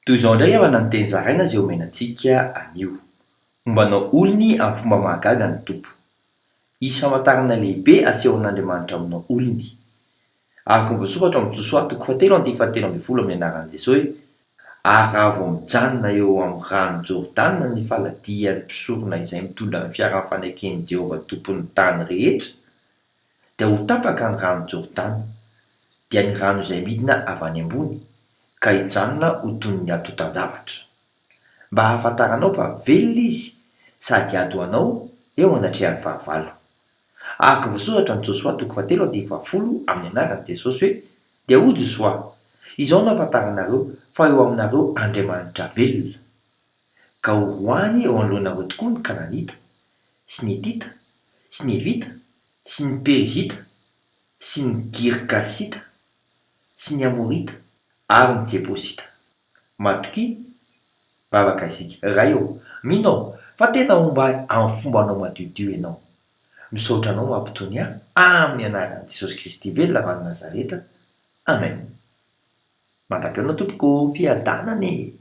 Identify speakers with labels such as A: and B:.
A: Toy izao indray avana ny teny zaraina izay omenantsika anio. Mombanao olony amin'ny fomba mahagaga ny tompo. Isy famantarana lehibe asehon'Andriamanitra aminao olony. Araka ny voasoratra amin'ny Josoa 7:17 amin'ny anaran'i Jesosy hoe ary raha vao mijanona eo amin'ny rano Jordana ny faladian'ny mpisorona izay mitondra ny fiara faneken'i Jehovah tompon'ny tany rehetra, dia ho tapaka ny rano Jordana, dia ny rano izay midina avy any ambony, ka hijanona ho toy ny atotan-javatra. Mba hahafantaranao fa velona izy sady ady ho anao eo anatrehan'ny fahavalo. Araka ny voasoratra ny Josoa 7:20 amin'ny anaran'i Jesosy hoe dia hoy Josoa, izao no hahafantaranareo fa eo aminareo Andriamanitra velona. Ka ho rohany eo anoloanareo tokoa ny Kananita, sy ny Hitita, sy ny Evita, sy ny Perizita, sy ny Girgasita, sy ny Amorita, ary ny Jebosita. Matoki, bavaka isika, ray eo, mino aho, fa tena omba amin'ny fombanao madiodio ianao. Misaotra anao mampitony ahy amin'ny anaran'i Jesosy Kristy velona avy any Nazareta. Amen. Mandra-piona tompoko, fiadanane.